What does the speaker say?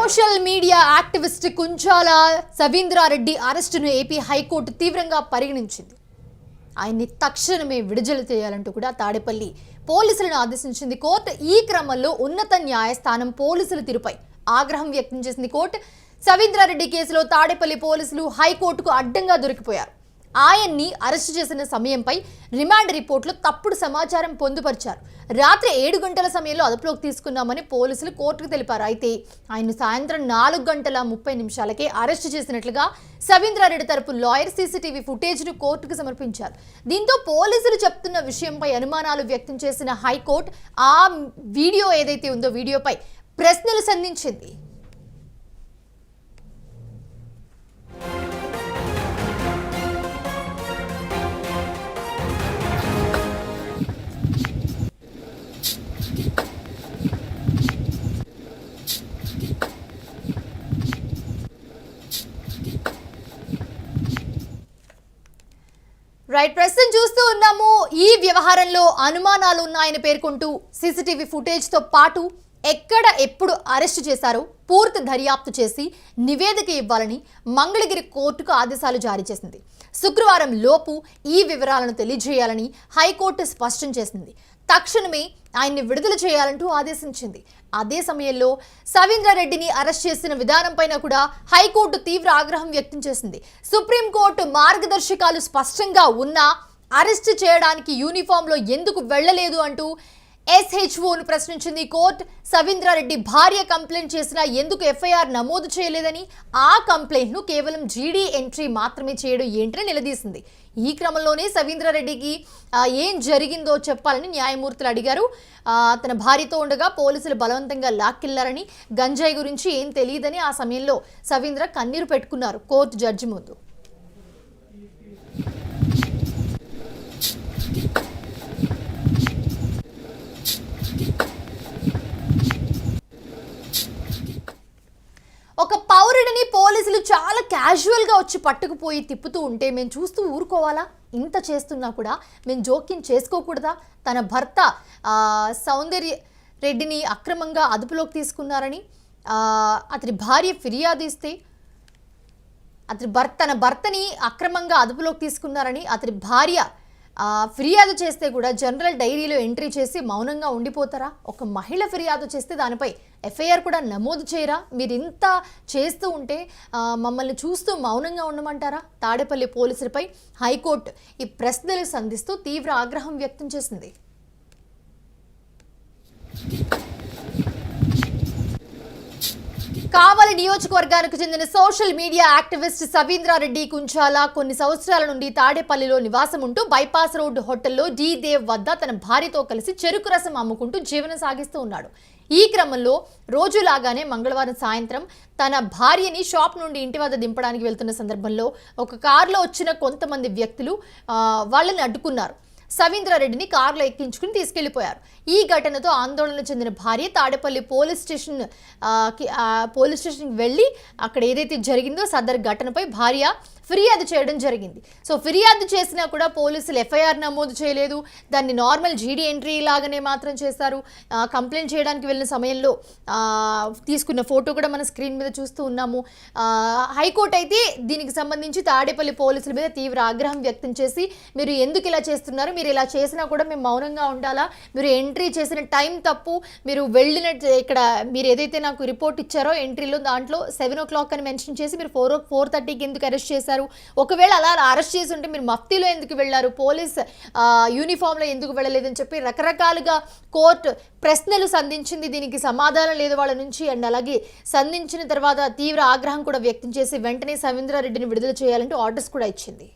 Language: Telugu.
Social media activist Kunchala Savindra Reddy అరెస్టును ఏపీ హైకోర్టు తీవ్రంగా పరిగణించింది. ఆయన్ని తక్షణమే విడుదల చేయాలంటూ కూడా తాడేపల్లి పోలీసులను ఆదేశించింది కోర్టు. ఈ క్రమంలో ఉన్నత న్యాయస్థానం పోలీసుల తీరుపై ఆగ్రహం వ్యక్తం చేసింది కోర్టు. సవీంద్రారెడ్డి కేసులో తాడేపల్లి పోలీసులు హైకోర్టుకు అడ్డంగా దొరికిపోయారు. ఆయన్ని అరెస్టు చేసిన సమయంపై రిమాండ్ రిపోర్టులో తప్పుడు సమాచారం పొందుపరిచారు. రాత్రి 7 గంటల సమయంలో అదుపులోకి తీసుకున్నామని పోలీసులు కోర్టుకు తెలిపారు. అయితే ఆయన సాయంత్రం 4:30 అరెస్టు చేసినట్లుగా సవీంద్రారెడ్డి తరపు లాయర్ సీసీటీవీ ఫుటేజ్ను కోర్టుకు సమర్పించారు. దీంతో పోలీసులు చెప్తున్న విషయంపై అనుమానాలు వ్యక్తం చేసిన హైకోర్టు ఆ వీడియో ఏదైతే ఉందో వీడియోపై ప్రశ్నలు సంధించింది. ప్రస్తుతం చూస్తూ ఉన్నాము. ఈ వ్యవహారంలో అనుమానాలు ఉన్నాయని పేర్కొంటూ సీసీటీవీ ఫుటేజ్తో పాటు ఎక్కడ ఎప్పుడు అరెస్టు చేశారో పూర్తి దర్యాప్తు చేసి నివేదిక ఇవ్వాలని మంగళగిరి కోర్టుకు ఆదేశాలు జారీ చేసింది. శుక్రవారం లోపు ఈ వివరాలను తెలియజేయాలని హైకోర్టు స్పష్టం చేసింది. తక్షణమే ఆయన్ని విడుదల చేయాలంటూ ఆదేశించింది. అదే సమయంలో సవీంద్రారెడ్డిని అరెస్ట్ చేసిన విధానంపైన కూడా హైకోర్టు తీవ్ర ఆగ్రహం వ్యక్తం చేసింది. సుప్రీంకోర్టు మార్గదర్శకాలు స్పష్టంగా ఉన్నా అరెస్ట్ చేయడానికి యూనిఫామ్లో ఎందుకు వెళ్లలేదు అంటూ ఎస్హెచ్ఓను ప్రశ్నించింది కోర్టు. సవీంద్రారెడ్డి భార్య కంప్లైంట్ చేసినా ఎందుకు ఎఫ్ఐఆర్ నమోదు చేయలేదని, ఆ కంప్లైంట్ను కేవలం జీడీ ఎంట్రీ మాత్రమే చేయడం ఏంటని నిలదీసింది. ఈ క్రమంలోనే సవీంద్రారెడ్డికి ఏం జరిగిందో చెప్పాలని న్యాయమూర్తులు అడిగారు. తన భార్యతో ఉండగా పోలీసులు బలవంతంగా లాక్కెళ్లారని, గంజాయి గురించి ఏం తెలియదని ఆ సమయంలో సవీంద్ర కన్నీరు పెట్టుకున్నారు కోర్టు జడ్జి ముందు. ఒక పౌరుడిని పోలీసులు చాలా క్యాజువల్గా వచ్చి పట్టుకుపోయి తిప్పుతూ ఉంటే మేము చూస్తూ ఊరుకోవాలా? ఇంత చేస్తున్నా కూడా మేము జోక్యం చేసుకోకూడదా? తన భర్త సౌందర్య రెడ్డిని అక్రమంగా అదుపులోకి తీసుకున్నారని అతని భార్య ఫిర్యాదు ఇస్తే తన భర్తని అక్రమంగా అదుపులోకి తీసుకున్నారని అతని భార్య ఫిర్యాదు చేస్తే కూడా జనరల్ డైరీలో ఎంట్రీ చేసి మౌనంగా ఉండిపోతారా? ఒక మహిళ ఫిర్యాదు చేస్తే దానిపై ఎఫ్ఐఆర్ కూడా నమోదు చేయరా? మీరు ఇంత చేస్తూ ఉంటే మమ్మల్ని చూస్తూ మౌనంగా ఉండమంటారా? తాడేపల్లి పోలీసులపై హైకోర్టు ఈ ప్రశ్నలు సంధిస్తూ తీవ్ర ఆగ్రహం వ్యక్తం చేసింది. కావలి నియోజకవర్గానికి చెందిన సోషల్ మీడియా యాక్టివిస్ట్ సవీంద్రారెడ్డి కుంచాల కొన్ని సంవత్సరాల నుండి తాడేపల్లిలో నివాసం ఉంటూ బైపాస్ రోడ్డు హోటల్లో డి దేవ్ వద్ద తన భార్యతో కలిసి చెరుకు రసం అమ్ముకుంటూ జీవనం సాగిస్తూ ఉన్నాడు. ఈ క్రమంలో రోజులాగానే మంగళవారం సాయంత్రం తన భార్యని షాప్ నుండి ఇంటి వద్ద దింపడానికి వెళ్తున్న సందర్భంలో ఒక కారులో వచ్చిన కొంతమంది వ్యక్తులు వాళ్ళని అడ్డుకున్నారు. సవీంద్రారెడ్డిని కారులో ఎక్కించుకుని తీసుకెళ్లిపోయారు. ఈ ఘటనతో ఆందోళన చెందిన భార్య తాడేపల్లి పోలీస్ స్టేషన్కి వెళ్ళి అక్కడ ఏదైతే జరిగిందో సదర్ ఘటనపై భార్య ఫిర్యాదు చేయడం జరిగింది. సో ఫిర్యాదు చేసినా కూడా పోలీసులు ఎఫ్ఐఆర్ నమోదు చేయలేదు. దాన్ని నార్మల్ జీడీ ఎంట్రీ లాగానే మాత్రం చేశారు. కంప్లైంట్ చేయడానికి వెళ్ళిన సమయంలో తీసుకున్న ఫోటో కూడా మన స్క్రీన్ మీద చూస్తూ ఉన్నాము. హైకోర్టు అయితే దీనికి సంబంధించి తాడేపల్లి పోలీసుల మీద తీవ్ర ఆగ్రహం వ్యక్తం చేసి మీరు ఎందుకు ఇలా చేస్తున్నారు? మీరు ఇలా చేసినా కూడా మేము మౌనంగా ఉండాలా? మీరు ఎంట్రీ చేసిన టైం తప్పు. మీరు వెళ్ళిన ఇక్కడ మీరు ఏదైతే నాకు రిపోర్ట్ ఇచ్చారో ఎంట్రీలో దాంట్లో 7 o'clock అని మెన్షన్ చేసి మీరు 4:30కి ఎందుకు అరెస్ట్ చేశారు? ఒకవేళ అలా అరెస్ట్ చేసి ఉంటే మీరు మఫ్తీలో ఎందుకు వెళ్ళారు? పోలీస్ యూనిఫామ్లో ఎందుకు వెళ్ళలేదని చెప్పి రకరకాలుగా కోర్టు ప్రశ్నలు సంధించింది. దీనికి సమాధానం లేదు వాళ్ళ నుంచి. అండ్ అలాగే సంధించిన తర్వాత తీవ్ర ఆగ్రహం కూడా వ్యక్తం చేసి వెంటనే సవీంద్రారెడ్డిని విడుదల చేయాలంటూ ఆర్డర్స్ కూడా ఇచ్చింది.